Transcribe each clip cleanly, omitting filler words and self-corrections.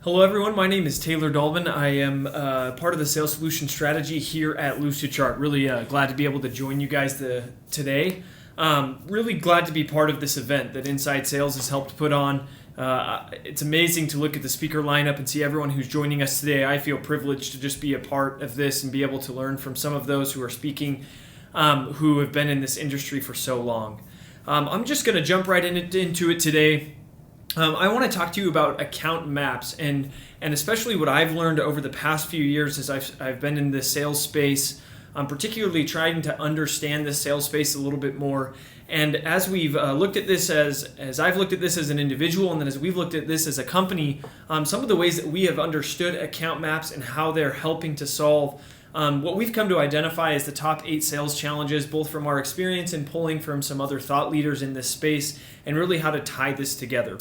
Hello everyone, my name is Taylor Dolbin. I am part of the sales solution strategy here at Lucidchart. Really glad to be able to join you guys today. Really glad to be part of this event that Inside Sales has helped put on. It's amazing to look at the speaker lineup and see everyone who's joining us today. I feel privileged to just be a part of this and be able to learn from some of those who are speaking who have been in this industry for so long. I'm just going to jump right into it today. I want to talk to you about account maps and especially what I've learned over the past few years as I've been in the sales space, particularly trying to understand the sales space a little bit more. And as we've looked at this as I've looked at this as an individual, and then as we've looked at this as a company, some of the ways that we have understood account maps and how they're helping to solve what we've come to identify as the top 8 sales challenges, both from our experience and pulling from some other thought leaders in this space, and really how to tie this together.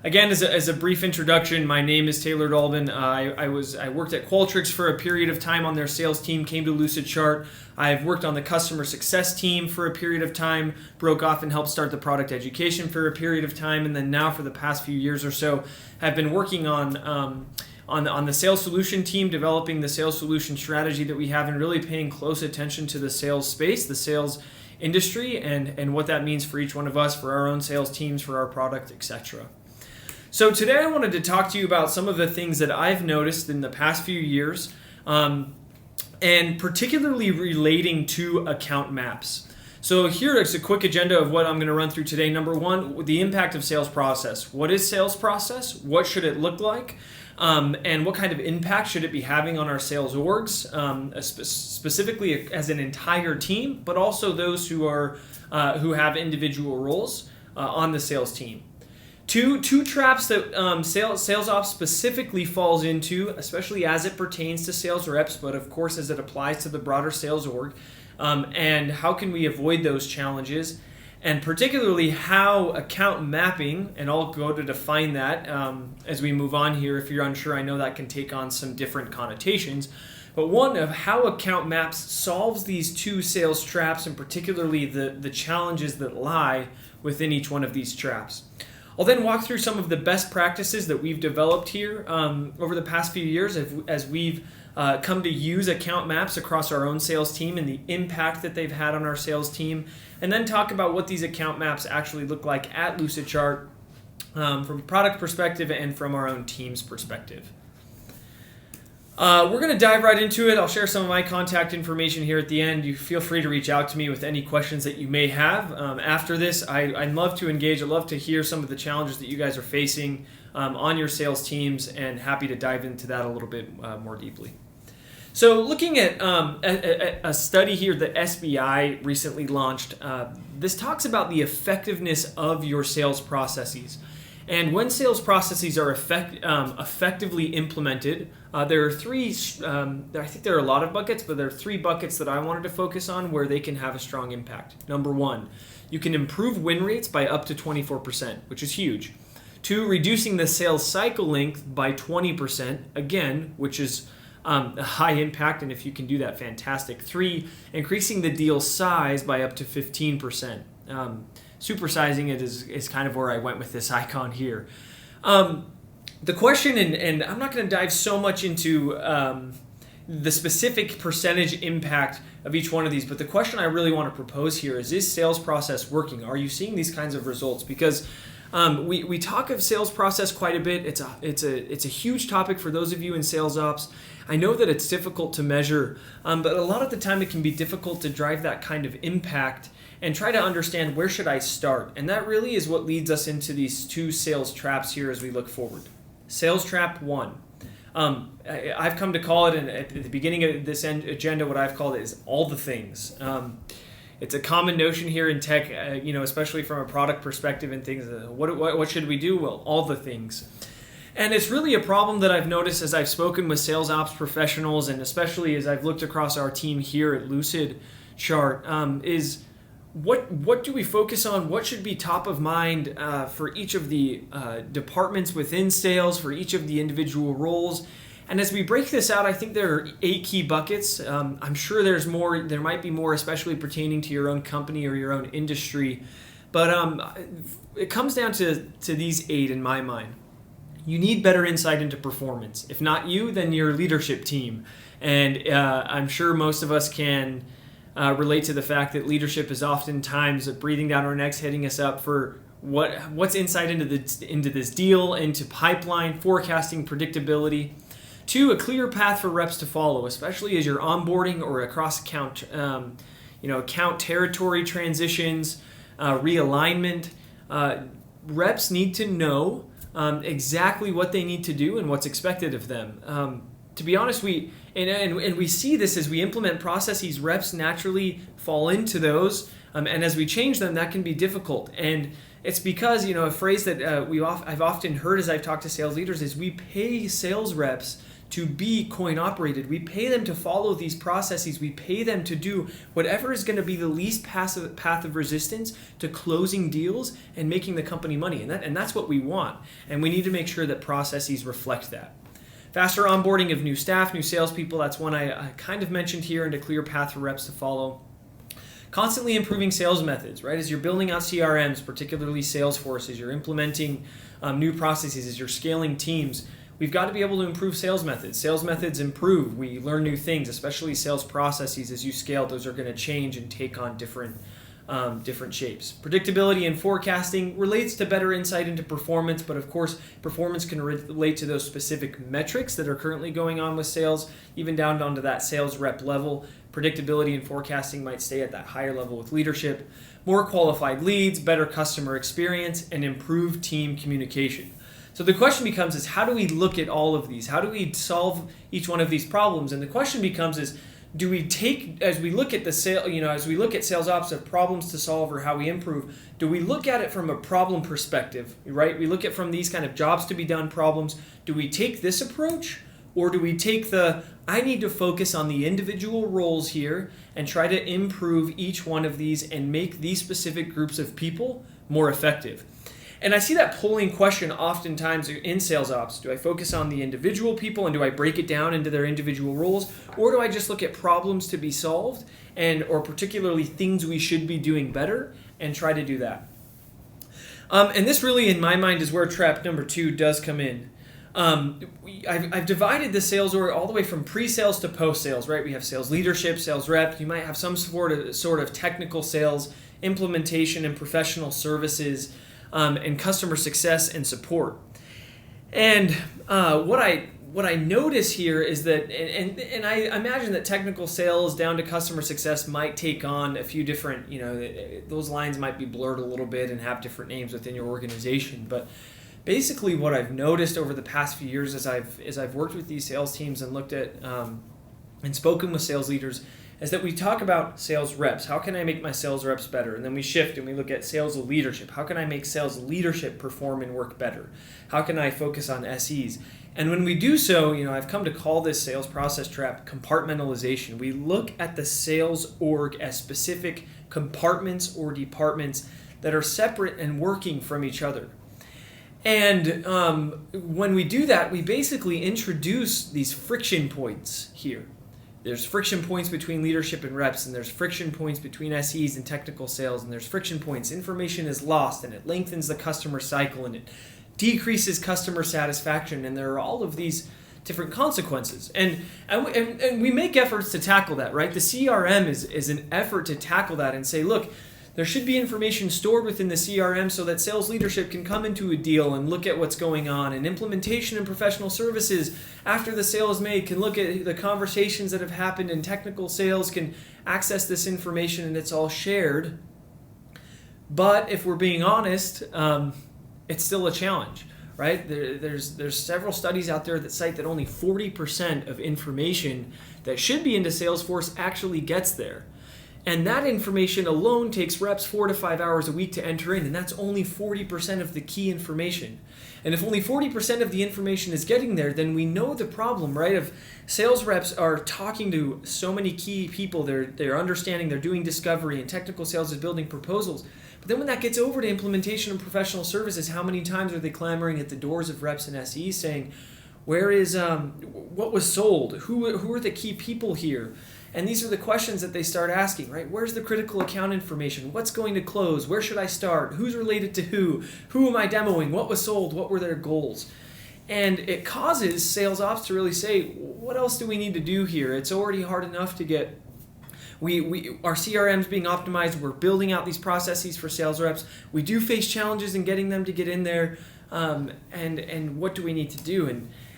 Again, as a brief introduction, my name is Taylor Dolbin. I worked at Qualtrics for a period of time on their sales team, came to Lucidchart. I've worked on the customer success team for a period of time, broke off and helped start the product education for a period of time, and then now for the past few years or so, have been working on the sales solution team, developing the sales solution strategy that we have, and really paying close attention to the sales space, the sales industry, and what that means for each one of us, for our own sales teams, for our product, etc. So today I wanted to talk to you about some of the things that I've noticed in the past few years, and particularly relating to account maps. So here is a quick agenda of what I'm going to run through today. Number one, the impact of sales process. What is sales process? What should it look like? And what kind of impact should it be having on our sales orgs, specifically as an entire team, but also those who have individual roles on the sales team. Two traps that sales ops specifically falls into, especially as it pertains to sales reps, but of course as it applies to the broader sales org, and how can we avoid those challenges, and particularly how account mapping, and I'll go to define that as we move on here. If you're unsure, I know that can take on some different connotations, but one of how account maps solves these two sales traps, and particularly the challenges that lie within each one of these traps. I'll then walk through some of the best practices that we've developed here over the past few years as we've come to use account maps across our own sales team and the impact that they've had on our sales team, and then talk about what these account maps actually look like at Lucidchart from a product perspective and from our own team's perspective. We're going to dive right into it. I'll share some of my contact information here at the end. You feel free to reach out to me with any questions that you may have. After this, I'd love to engage. I'd love to hear some of the challenges that you guys are facing on your sales teams, and happy to dive into that a little bit more deeply. So looking at a study here that SBI recently launched, this talks about the effectiveness of your sales processes. And when sales processes are effectively implemented, there are three, I think there are a lot of buckets, but there are 3 buckets that I wanted to focus on where they can have a strong impact. Number 1, you can improve win rates by up to 24%, which is huge. 2, reducing the sales cycle length by 20%, again, which is a high impact, and if you can do that, fantastic. 3, increasing the deal size by up to 15%. Supersizing it is kind of where I went with this icon here. The question, and I'm not going to dive so much into the specific percentage impact of each one of these, but the question I really want to propose here is sales process working? Are you seeing these kinds of results? Because we talk of sales process quite a bit. It's a huge topic for those of you in sales ops. I know that it's difficult to measure, but a lot of the time it can be difficult to drive that kind of impact and try to understand where should I start. And that really is what leads us into these 2 sales traps here as we look forward. Sales trap 1. I've come to call it, at the beginning of this agenda, what I've called it is all the things. It's a common notion here in tech, especially from a product perspective and things. What should we do? Well, all the things. And it's really a problem that I've noticed as I've spoken with sales ops professionals, and especially as I've looked across our team here at Lucidchart, is what do we focus on? What should be top of mind for each of the departments within sales, for each of the individual roles? And as we break this out, I think there are 8 key buckets. I'm sure there's more. There might be more, especially pertaining to your own company or your own industry. But it comes down to these 8 in my mind. you need better insight into performance. If not you, then your leadership team. And I'm sure most of us can relate to the fact that leadership is oftentimes breathing down our necks, hitting us up for what's insight into this deal, into pipeline, forecasting, predictability. 2, a clear path for reps to follow, especially as you're onboarding or across account, account territory transitions, realignment. Reps need to know exactly what they need to do and what's expected of them. To be honest, we see this as we implement processes. Reps naturally fall into those, and as we change them, that can be difficult. And it's because a phrase that I've often heard as I've talked to sales leaders is we pay sales reps to be coin operated. We pay them to follow these processes. We pay them to do whatever is going to be the least path of resistance to closing deals and making the company money. And that's what we want. And we need to make sure that processes reflect that. Faster onboarding of new staff, new salespeople, that's one I kind of mentioned here, and a clear path for reps to follow. Constantly improving sales methods, right? As you're building out CRMs, particularly Salesforce, as you're implementing new processes, as you're scaling teams, we've got to be able to improve sales methods. Sales methods improve. We learn new things, especially sales processes. As you scale, those are going to change and take on different shapes. Predictability and forecasting relates to better insight into performance, but of course, performance can relate to those specific metrics that are currently going on with sales, even down onto that sales rep level. Predictability and forecasting might stay at that higher level with leadership. More qualified leads, better customer experience, and improved team communication. So the question becomes is how do we look at all of these? How do we solve each one of these problems? And the question becomes is, do we take, as we look at as we look at sales ops of problems to solve or how we improve, do we look at it from a problem perspective, right? We look at from these kind of jobs to be done problems. Do we take this approach, or do we take I need to focus on the individual roles here and try to improve each one of these and make these specific groups of people more effective? And I see that polling question oftentimes in sales ops. Do I focus on the individual people and do I break it down into their individual roles? Or do I just look at problems to be solved or particularly things we should be doing better and try to do that? And this really, in my mind, is where trap number 2 does come in. I've divided the sales org all the way from pre-sales to post-sales, right? We have sales leadership, sales rep. You might have some sort of technical sales, implementation and professional services, and customer success and support. And what I notice here is that, and I imagine that technical sales down to customer success might take on a few different, those lines might be blurred a little bit and have different names within your organization. But basically what I've noticed over the past few years as I've worked with these sales teams and looked at and spoken with sales leaders is that we talk about sales reps. How can I make my sales reps better? And then we shift and we look at sales leadership. How can I make sales leadership perform and work better? How can I focus on SEs? And when we do so, I've come to call this sales process trap compartmentalization. We look at the sales org as specific compartments or departments that are separate and working from each other. And when we do that, we basically introduce these friction points here. There's friction points between leadership and reps, and there's friction points between SEs and technical sales, and there's friction points. Information is lost, and it lengthens the customer cycle, and it decreases customer satisfaction, and there are all of these different consequences. And we make efforts to tackle that, right? The CRM is an effort to tackle that and say, look, there should be information stored within the CRM so that sales leadership can come into a deal and look at what's going on. And implementation and professional services, after the sale is made, can look at the conversations that have happened, and technical sales can access this information and it's all shared. But if we're being honest, it's still a challenge, right? There's several studies out there that cite that only 40% of information that should be into Salesforce actually gets there. And that information alone takes reps 4 to 5 hours a week to enter in, and that's only 40% of the key information. And if only 40% of the information is getting there, then we know the problem, right? Of sales reps are talking to so many key people, they're understanding, they're doing discovery, and technical sales is building proposals. But then when that gets over to implementation and professional services, how many times are they clamoring at the doors of reps and SEs saying, where is, what was sold? Who are the key people here? And these are the questions that they start asking, right? Where's the critical account information? What's going to close? Where should I start? Who's related to who? Who am I demoing? What was sold? What were their goals? And it causes sales ops to really say, what else do we need to do here? It's already hard enough to get our CRM's being optimized. We're building out these processes for sales reps. We do face challenges in getting them to get in there. And what do we need to do?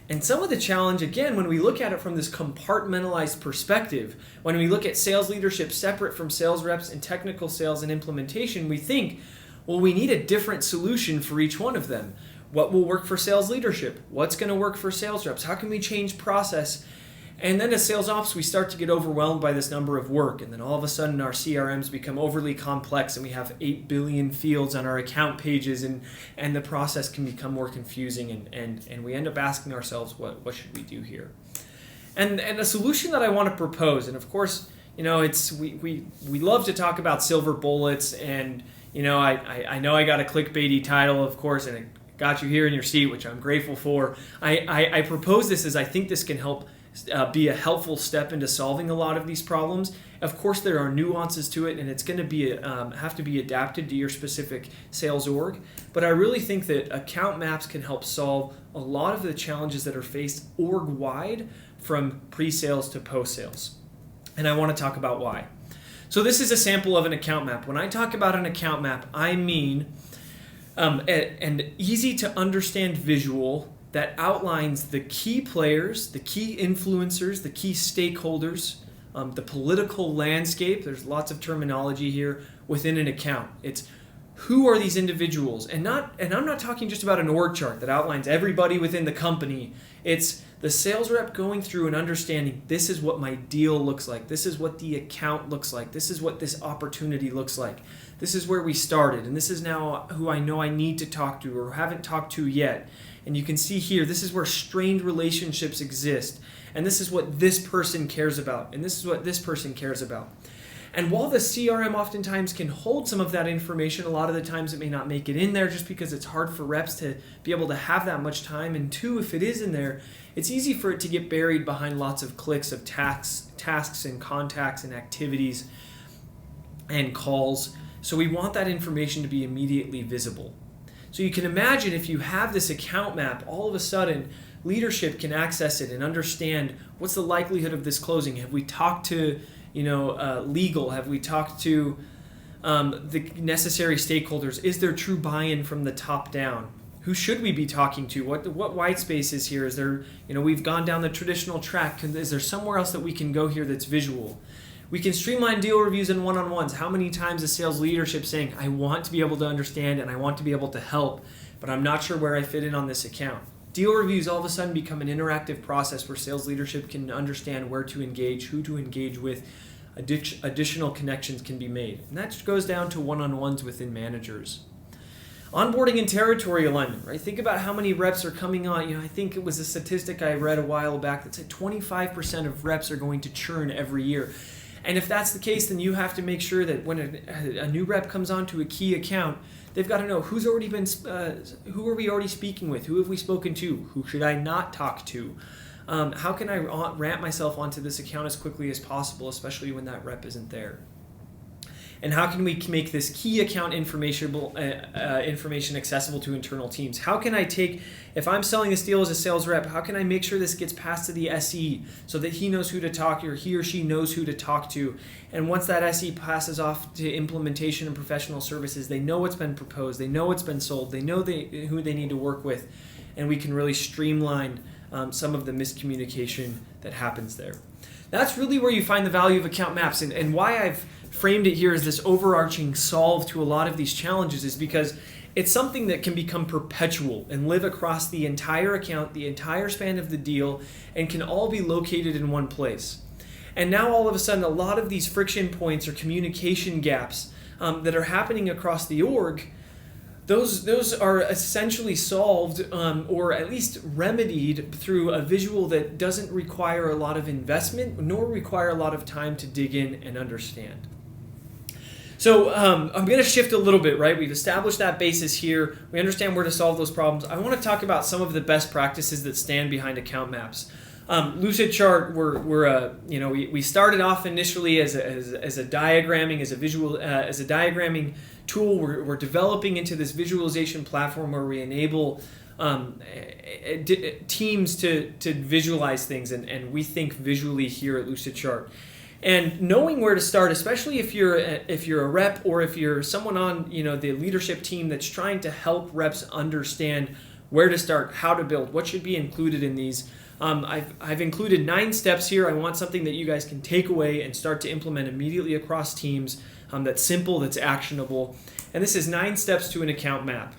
And some of the challenge, again, when we look at it from this compartmentalized perspective, when we look at sales leadership separate from sales reps and technical sales and implementation, we think, well, we need a different solution for each one of them. What will work for sales leadership? What's going to work for sales reps? How can we change process? And then as sales ops, we start to get overwhelmed by this number of work. And then all of a sudden our CRMs become overly complex and we have 8 billion fields on our account pages and the process can become more confusing and we end up asking ourselves, what should we do here? And a solution that I want to propose, and of course, it's we love to talk about silver bullets and, I know I got a clickbaity title, of course, and it got you here in your seat, which I'm grateful for. I propose this as I think this can help be a helpful step into solving a lot of these problems. Of course, there are nuances to it, and it's going to be have to be adapted to your specific sales org. But I really think that account maps can help solve a lot of the challenges that are faced org-wide from pre-sales to post-sales. And I want to talk about why. So this is a sample of an account map. When I talk about an account map, I mean an easy to understand visual that outlines the key players, the key influencers, the key stakeholders, the political landscape. There's lots of terminology here within an account. It's who are these individuals, and I'm not talking just about an org chart that outlines everybody within the company. It's the sales rep going through and understanding, this is what my deal looks like, this is what the account looks like, this is what this opportunity looks like, this is where we started, and this is now who I know I need to talk to or haven't talked to yet. And you can see here, this is where strained relationships exist, and this is what this person cares about, and this is what this person cares about. And while the CRM oftentimes can hold some of that information, a lot of the times it may not make it in there just because it's hard for reps to be able to have that much time. And two, if it is in there, it's easy for it to get buried behind lots of clicks of tasks and contacts and activities and calls. So we want that information to be immediately visible. So you can imagine if you have this account map, all of a sudden leadership can access it and understand what's the likelihood of this closing. Have we talked to legal? Have we talked to the necessary stakeholders? Is there true buy-in from the top down? Who should we be talking to? What white space is here? Is there, we've gone down the traditional track. Is there somewhere else that we can go here that's visual? We can streamline deal reviews and one-on-ones. How many times is sales leadership saying, I want to be able to understand and I want to be able to help, but I'm not sure where I fit in on this account? Deal reviews all of a sudden become an interactive process where sales leadership can understand where to engage, who to engage with, additional connections can be made. And that goes down to one-on-ones within managers. Onboarding and territory alignment, right? Think about how many reps are coming on. I think it was a statistic I read a while back that said 25% of reps are going to churn every year. And if that's the case, then you have to make sure that when a new rep comes onto a key account, they've got to know who are we already speaking with? Who have we spoken to? Who should I not talk to? How can I ramp myself onto this account as quickly as possible, especially when that rep isn't there? And how can we make this key account information accessible to internal teams? How can I if I'm selling this deal as a sales rep, how can I make sure this gets passed to the SE so that he knows who to talk to, or he or she knows who to talk to? And once that SE passes off to implementation and professional services, they know what's been proposed, they know what's been sold, they know who they need to work with, and we can really streamline some of the miscommunication that happens there. That's really where you find the value of account maps, and why I've framed it here as this overarching solve to a lot of these challenges is because it's something that can become perpetual and live across the entire account, the entire span of the deal, and can all be located in one place. And now all of a sudden, a lot of these friction points or communication gaps that are happening across the org, those are essentially solved or at least remedied through a visual that doesn't require a lot of investment nor require a lot of time to dig in and understand. So I'm going to shift a little bit, right? We've established that basis here. We understand where to solve those problems. I want to talk about some of the best practices that stand behind account maps. Lucid Chart, we started off initially as a diagramming, as a diagramming tool. We're developing into this visualization platform where we enable teams to visualize things, and we think visually here at Lucid Chart. And knowing where to start, especially if you're a rep or if you're someone on the leadership team that's trying to help reps understand where to start, how to build, what should be included in these. I've included 9 steps here. I want something that you guys can take away and start to implement immediately across teams. That's simple, that's actionable. And this is 9 steps to an account map.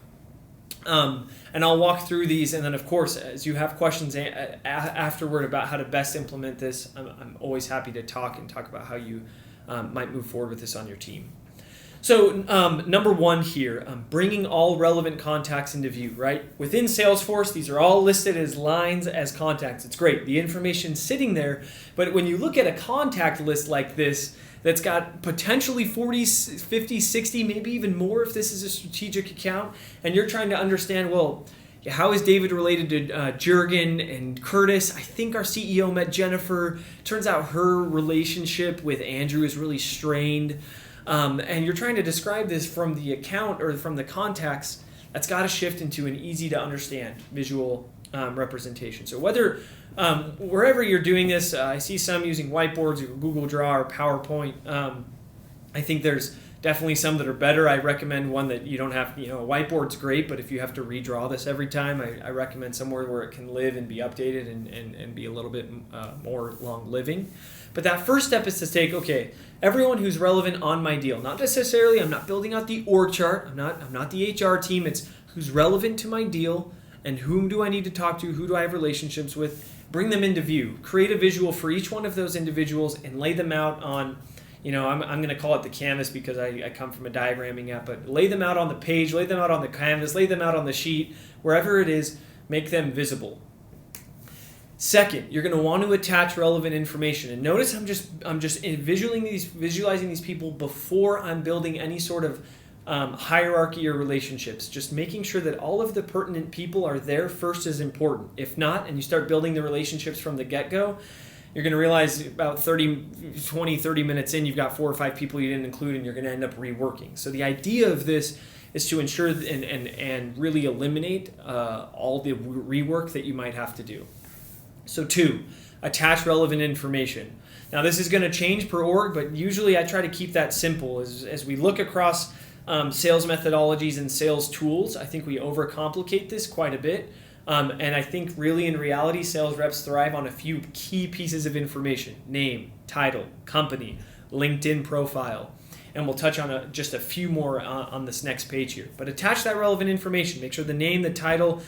And I'll walk through these, and then of course, as you have questions afterward about how to best implement this, I'm always happy to talk about how you might move forward with this on your team. So number 1 here, bringing all relevant contacts into view, right? Within Salesforce, these are all listed as lines, as contacts. It's great. The information's sitting there, but when you look at a contact list like this, that's got potentially 40, 50, 60, maybe even more if this is a strategic account, and you're trying to understand, well, how is David related to Jurgen and Curtis? I think our CEO met Jennifer. Turns out her relationship with Andrew is really strained. And you're trying to describe this from the account or from the contacts. That's got to shift into an easy to understand visual representation. So wherever you're doing this, I see some using whiteboards or Google Draw or PowerPoint. I think there's definitely some that are better. I recommend one that you don't have, a whiteboard's great, but if you have to redraw this every time, I recommend somewhere where it can live and be updated and be a little bit more long-living. But that first step is to take, okay, everyone who's relevant on my deal. Not necessarily, I'm not building out the org chart. I'm not the HR team. It's who's relevant to my deal and whom do I need to talk to, who do I have relationships with. Bring them into view. Create a visual for each one of those individuals and lay them out on, I'm going to call it the canvas because I come from a diagramming app, but lay them out on the page, lay them out on the canvas, lay them out on the sheet, wherever it is, make them visible. Second, you're going to want to attach relevant information. And notice I'm just visualizing these people before I'm building any sort of hierarchy or relationships. Just making sure that all of the pertinent people are there first is important. If not, and you start building the relationships from the get-go, you're going to realize about 30 minutes in, you've got 4 or 5 people you didn't include, and you're going to end up reworking. So the idea of this is to ensure and really eliminate all the rework that you might have to do. So 2, attach relevant information. Now this is going to change per org, but usually I try to keep that simple. As we look across sales methodologies and sales tools, I think we overcomplicate this quite a bit. And I think really in reality, sales reps thrive on a few key pieces of information: name, title, company, LinkedIn profile. And we'll touch on just a few more on this next page here. But attach that relevant information. Make sure the name, the title,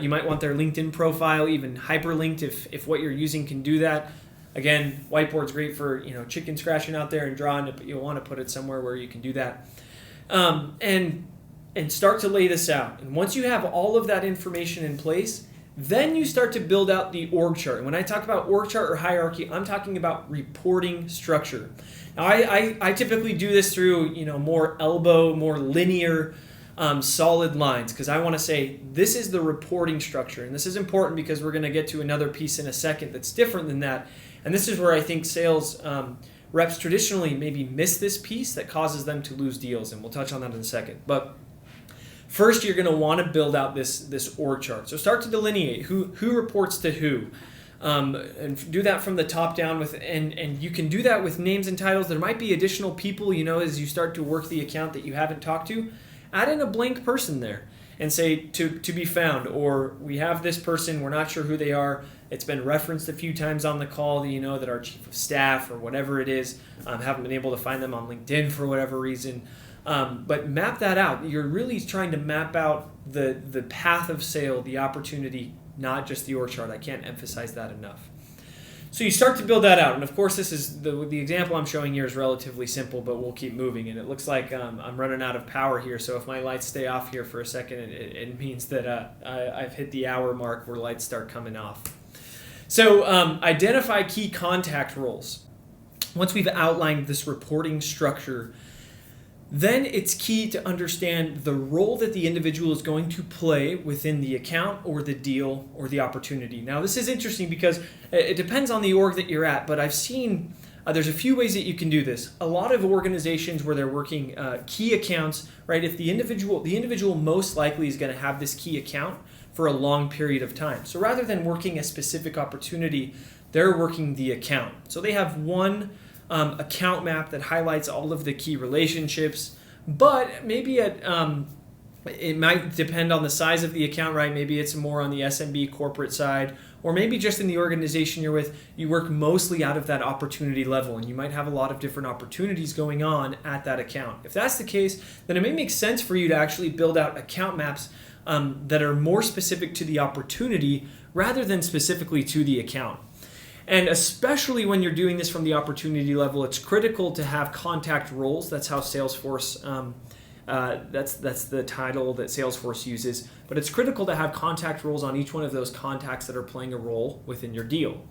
you might want their LinkedIn profile, even hyperlinked if what you're using can do that. Again, whiteboard's great for chicken scratching out there and drawing it, but you'll want to put it somewhere where you can do that. And start to lay this out. And once you have all of that information in place, then you start to build out the org chart. And when I talk about org chart or hierarchy, I'm talking about reporting structure. Now, I typically do this through more linear, solid lines, because I want to say this is the reporting structure. And this is important because we're going to get to another piece in a second that's different than that. And this is where I think sales reps traditionally maybe miss this piece that causes them to lose deals. And we'll touch on that in a second. But first, you're going to want to build out this org chart. So start to delineate who reports to who. And do that from the top down and you can do that with names and titles. There might be additional people, as you start to work the account that you haven't talked to. Add in a blank person there and say to be found, or we have this person, we're not sure who they are. It's been referenced a few times on the call, that our chief of staff or whatever it is, haven't been able to find them on LinkedIn for whatever reason. But map that out. You're really trying to map out the path of sale, the opportunity, not just the org chart. I can't emphasize that enough. So you start to build that out. And of course, this is the example I'm showing here is relatively simple, but we'll keep moving. And it looks like I'm running out of power here. So if my lights stay off here for a second, it means that I've hit the hour mark where lights start coming off. So identify key contact roles. Once we've outlined this reporting structure, Then it's key to understand the role that the individual is going to play within the account or the deal or the opportunity. Now, this is interesting because it depends on the org that you're at, but I've seen there's a few ways that you can do this. A lot of organizations where they're working key accounts, right? If the individual most likely is going to have this key account for a long period of time. So rather than working a specific opportunity, they're working the account. So they have one account map that highlights all of the key relationships, but maybe it might depend on the size of the account, right? Maybe it's more on the SMB corporate side, or maybe just in the organization you're with, you work mostly out of that opportunity level, and you might have a lot of different opportunities going on at that account. If that's the case, then it may make sense for you to actually build out account maps that are more specific to the opportunity rather than specifically to the account. And especially when you're doing this from the opportunity level, it's critical to have contact roles. That's how Salesforce, that's the title that Salesforce uses. But it's critical to have contact roles on each one of those contacts that are playing a role within your deal.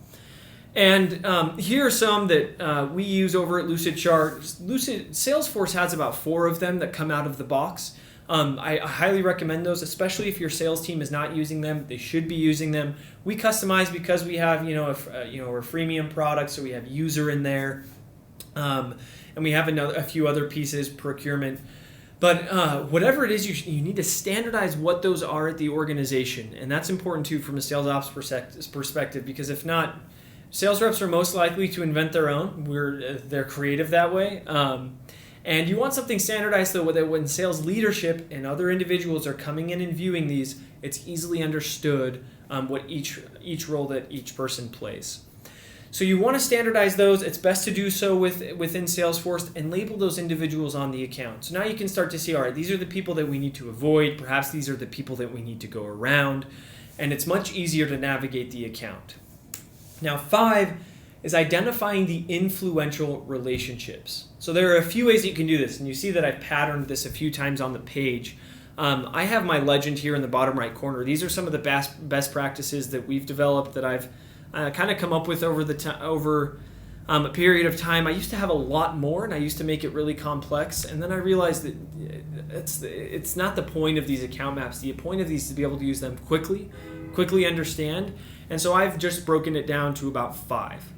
And here are some that we use over at Lucidchart. Salesforce has about 4 of them that come out of the box. I highly recommend those, especially if your sales team is not using them. They should be using them. We customize because we have, we're freemium products, so we have user in there, and we have a few other pieces, procurement. But whatever it is, you need to standardize what those are at the organization, and that's important too from a sales ops perspective. Because if not, sales reps are most likely to invent their own. They're creative that way. And you want something standardized so that when sales leadership and other individuals are coming in and viewing these, it's easily understood what each role that each person plays. So you want to standardize those. It's best to do so within Salesforce and label those individuals on the account. So now you can start to see, all right, these are the people that we need to avoid. Perhaps these are the people that we need to go around. And it's much easier to navigate the account. Now, 5 is identifying the influential relationships. So there are a few ways that you can do this, and you see that I've patterned this a few times on the page. I have my legend here in the bottom right corner. These are some of the best practices that we've developed that I've kind of come up with over a period of time. I used to have a lot more, and I used to make it really complex, and then I realized that it's not the point of these account maps. The point of these is to be able to use them quickly understand, and so I've just broken it down to about 5.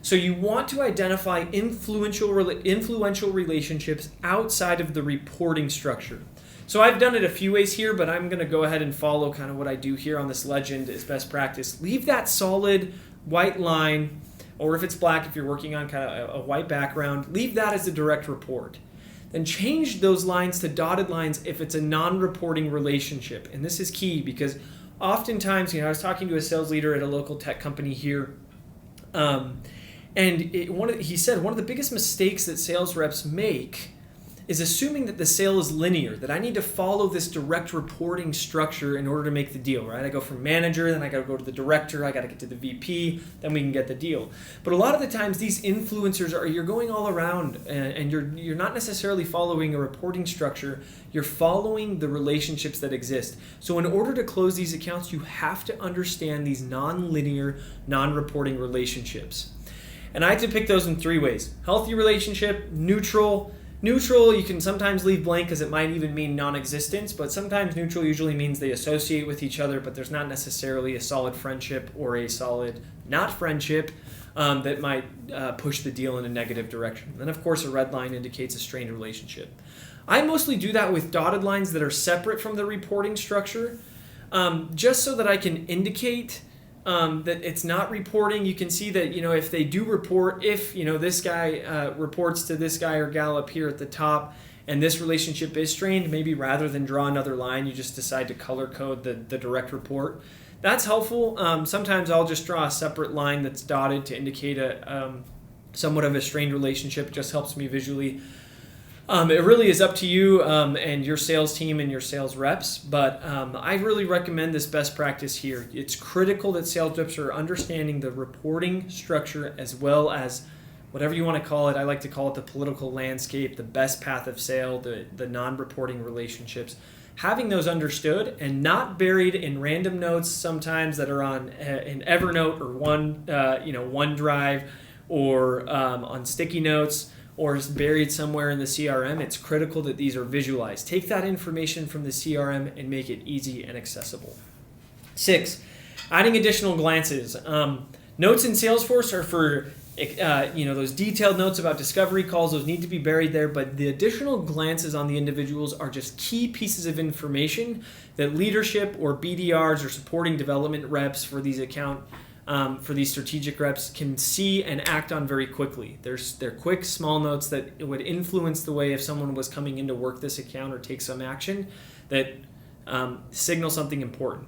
So you want to identify influential relationships outside of the reporting structure. So I've done it a few ways here, but I'm going to go ahead and follow kind of what I do here on this legend as best practice. Leave that solid white line, or if it's black, if you're working on kind of a white background, leave that as a direct report. Then change those lines to dotted lines if it's a non-reporting relationship. And this is key because oftentimes, I was talking to a sales leader at a local tech company here, and he said one of the biggest mistakes that sales reps make is assuming that the sale is linear, that I need to follow this direct reporting structure in order to make the deal, right? I go from manager, then I got to go to the director, I got to get to the VP, then we can get the deal. But a lot of the times these influencers you're going all around, and you're not necessarily following a reporting structure, you're following the relationships that exist. So in order to close these accounts, you have to understand these non-linear, non-reporting relationships. And I had to pick those in 3 ways. Healthy relationship, neutral. Neutral, you can sometimes leave blank because it might even mean non-existence, but sometimes neutral usually means they associate with each other, but there's not necessarily a solid friendship or a solid not friendship that might push the deal in a negative direction. Then, of course, a red line indicates a strained relationship. I mostly do that with dotted lines that are separate from the reporting structure, just so that I can indicate that it's not reporting. You can see that, if they do report, if, this guy reports to this guy or gal up here at the top, and this relationship is strained, maybe rather than draw another line, you just decide to color code the direct report. That's helpful. Sometimes I'll just draw a separate line that's dotted to indicate somewhat of a strained relationship. It just helps me visually. It really is up to you and your sales team and your sales reps, but I really recommend this best practice here. It's critical that sales reps are understanding the reporting structure as well as whatever you want to call it. I like to call it the political landscape, the best path of sale, the non-reporting relationships. Having those understood and not buried in random notes sometimes that are on in Evernote or OneDrive or on sticky notes, or is buried somewhere in the CRM, it's critical that these are visualized. Take that information from the CRM and make it easy and accessible. 6, adding additional glances. Notes in Salesforce are for those detailed notes about discovery calls. Those need to be buried there, but the additional glances on the individuals are just key pieces of information that leadership or BDRs or supporting development reps for these for these strategic reps can see and act on very quickly. They're quick, small notes that would influence the way if someone was coming in to work this account or take some action that signal something important.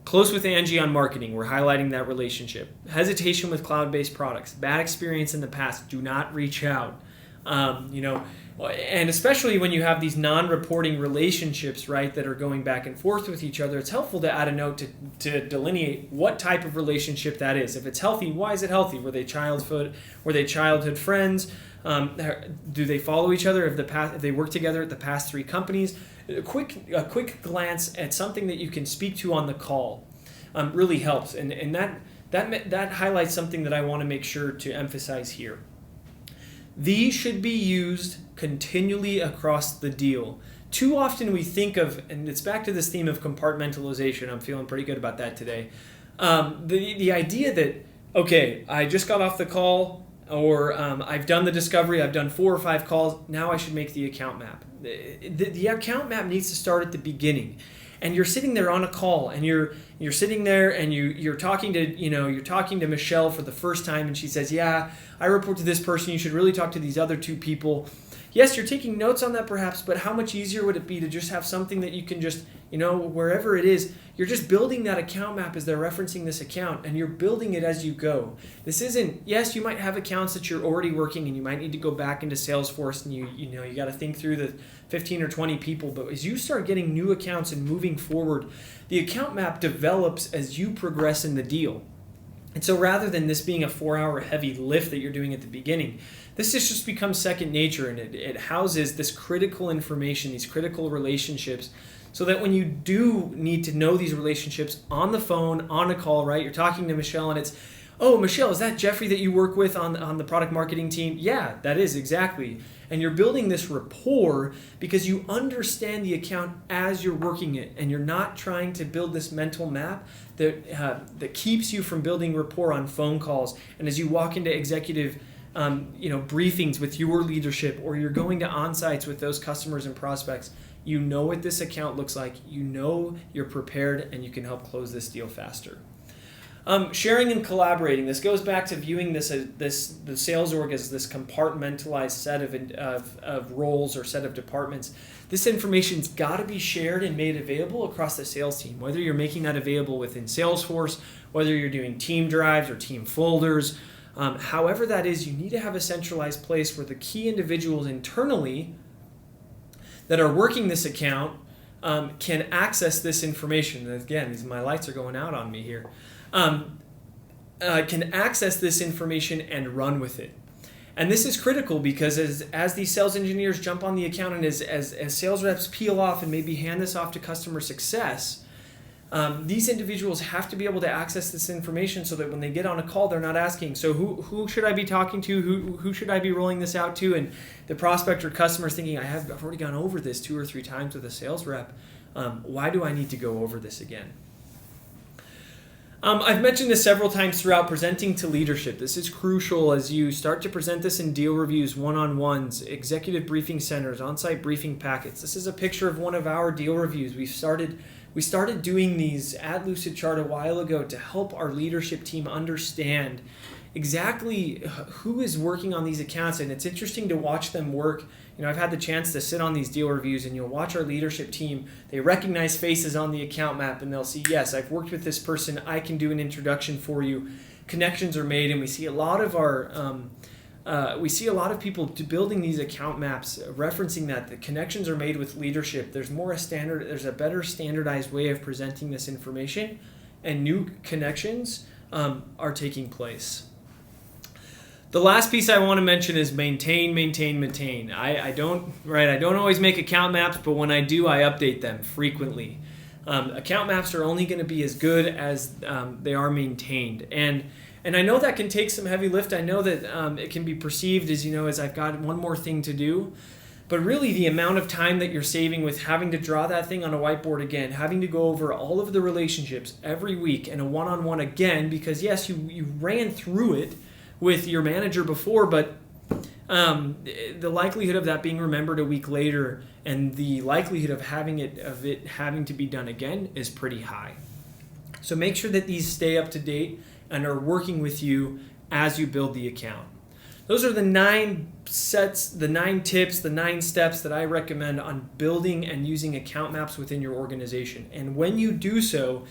Close with Angie on marketing. We're highlighting that relationship. Hesitation with cloud-based products. Bad experience in the past. Do not reach out. And especially when you have these non-reporting relationships, right, that are going back and forth with each other, it's helpful to add a note to delineate what type of relationship that is. If it's healthy, why is it healthy? Were they childhood friends? Do they follow each other? If they work together at the past 3 companies? A quick glance at something that you can speak to on the call really helps, and that highlights something that I want to make sure to emphasize here. These should be used continually across the deal. Too often we think of, and it's back to this theme of compartmentalization. I'm feeling pretty good about that today. The idea that, okay, I just got off the call, or I've done the discovery, I've done 4 or 5 calls, now I should make the account map. The account map needs to start at the beginning. And you're sitting there on a call, and you're sitting there, and you're talking to Michelle for the first time, and she says, "Yeah, I report to this person. You should really talk to these other 2 people." Yes, you're taking notes on that perhaps, but how much easier would it be to just have something that you can just, wherever it is, you're just building that account map as they're referencing this account, and you're building it as you go. This isn't, yes, you might have accounts that you're already working, and you might need to go back into Salesforce, and you got to think through the 15 or 20 people, but as you start getting new accounts and moving forward, the account map develops as you progress in the deal. And so rather than this being a 4-hour heavy lift that you're doing at the beginning, this just becomes second nature, and it houses this critical information, these critical relationships, so that when you do need to know these relationships on the phone, on a call, right? You're talking to Michelle, and it's, "Oh, Michelle, is that Jeffrey that you work with on the product marketing team?" "Yeah, that is, exactly." And you're building this rapport because you understand the account as you're working it, and you're not trying to build this mental map that keeps you from building rapport on phone calls. And as you walk into executive briefings with your leadership, or you're going to on-sites with those customers and prospects, you know what this account looks like, you're prepared, and you can help close this deal faster. Sharing and collaborating. This goes back to viewing the sales org as this compartmentalized set of roles or set of departments. This information's got to be shared and made available across the sales team, whether you're making that available within Salesforce, whether you're doing team drives or team folders. However that is, you need to have a centralized place where the key individuals internally that are working this account can access this information. And again, my lights are going out on me here. Can access this information and run with it. And this is critical because as these sales engineers jump on the account, and as sales reps peel off and maybe hand this off to customer success, these individuals have to be able to access this information so that when they get on a call, they're not asking, "So who should I be talking to? Who should I be rolling this out to?" And the prospect or customer is thinking, I've already gone over this 2 or 3 times with a sales rep. Why do I need to go over this again? I've mentioned this several times throughout presenting to leadership. This is crucial as you start to present this in deal reviews, one-on-ones, executive briefing centers, on-site briefing packets. This is a picture of one of our deal reviews. We started doing these at Lucidchart a while ago to help our leadership team understand exactly who is working on these accounts, and it's interesting to watch them work. I've had the chance to sit on these deal reviews, and you'll watch our leadership team. They recognize faces on the account map, and they'll see, yes, I've worked with this person. I can do an introduction for you. Connections are made, and we see a lot of people building these account maps, referencing that the connections are made with leadership. There's a better standardized way of presenting this information, and new connections are taking place. The last piece I want to mention is maintain. I don't always make account maps, but when I do, I update them frequently. Account maps are only going to be as good as they are maintained. And And I know that can take some heavy lift. I know that it can be perceived as, as I've got one more thing to do. But really, the amount of time that you're saving with having to draw that thing on a whiteboard again, having to go over all of the relationships every week and a one-on-one again, because yes, you ran through it with your manager before, but the likelihood of that being remembered a week later and the likelihood of it having to be done again is pretty high. So make sure that these stay up to date and are working with you as you build the account. Those are the 9 sets, the 9 tips, the 9 steps that I recommend on building and using account maps within your organization. And when you do so,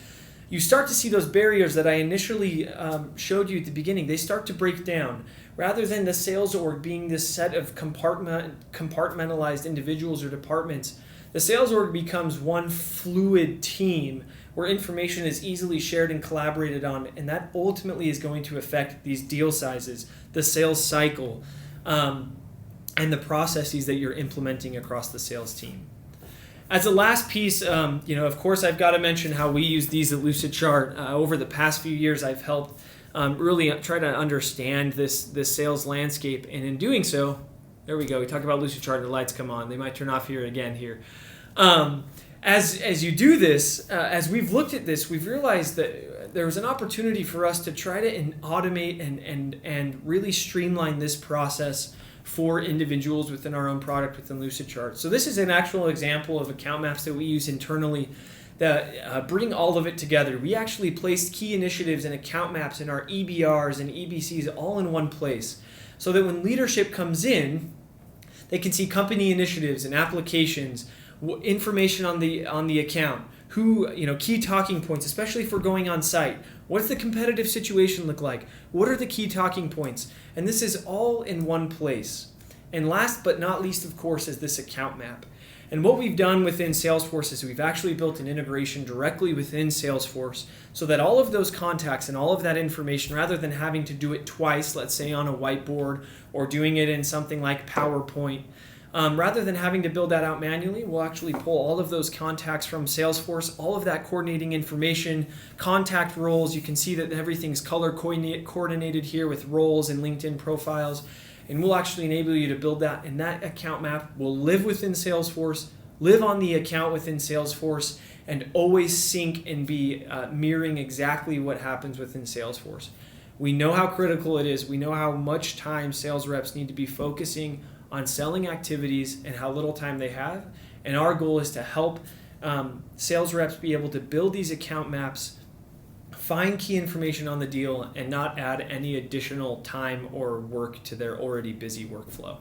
you start to see those barriers that I initially showed you at the beginning. They start to break down. Rather than the sales org being this set of compartmentalized individuals or departments, the sales org becomes one fluid team where information is easily shared and collaborated on, and that ultimately is going to affect these deal sizes, the sales cycle, and the processes that you're implementing across the sales team. As a last piece, of course, I've got to mention how we use these at Lucidchart. Over the past few years, I've helped really try to understand this sales landscape, and in doing so, there we go. We talk about Lucidchart, and the lights come on. They might turn off here again here. As you do this, as we've looked at this, we've realized that there was an opportunity for us to try to automate and really streamline this process for individuals within our own product within Lucidchart. So this is an actual example of account maps that we use internally that bring all of it together. We actually placed key initiatives and account maps in our EBRs and EBCs all in one place so that when leadership comes in, they can see company initiatives and applications, information on the account, key talking points, especially for going on site. What's the competitive situation look like? What are the key talking points? And this is all in one place. And last but not least, of course, is this account map. And what we've done within Salesforce is we've actually built an integration directly within Salesforce so that all of those contacts and all of that information, rather than having to do it twice, let's say on a whiteboard or doing it in something like PowerPoint, rather than having to build that out manually, we'll actually pull all of those contacts from Salesforce, all of that coordinating information, contact roles. You can see that everything's color coordinated here with roles and LinkedIn profiles. And we'll actually enable you to build that. And that account map will live within Salesforce, live on the account within Salesforce, and always sync and be mirroring exactly what happens within Salesforce. We know how critical it is. We know how much time sales reps need to be focusing on selling activities and how little time they have. And our goal is to help sales reps be able to build these account maps, find key information on the deal, and not add any additional time or work to their already busy workflow.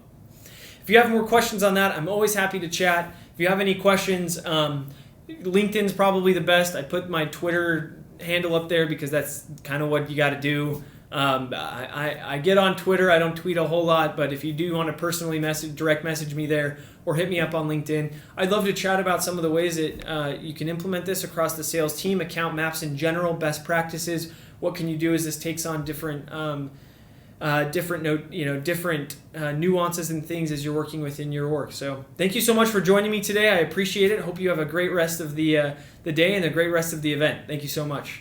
If you have more questions on that, I'm always happy to chat. If you have any questions, LinkedIn's probably the best. I put my Twitter handle up there because that's kind of what you got to do. I get on Twitter. I don't tweet a whole lot, but if you do want to personally direct message me there or hit me up on LinkedIn, I'd love to chat about some of the ways that you can implement this across the sales team, account maps in general, best practices. What can you do as this takes on different nuances and things as you're working within your org. So thank you so much for joining me today. I appreciate it. Hope you have a great rest of the day and a great rest of the event. Thank you so much.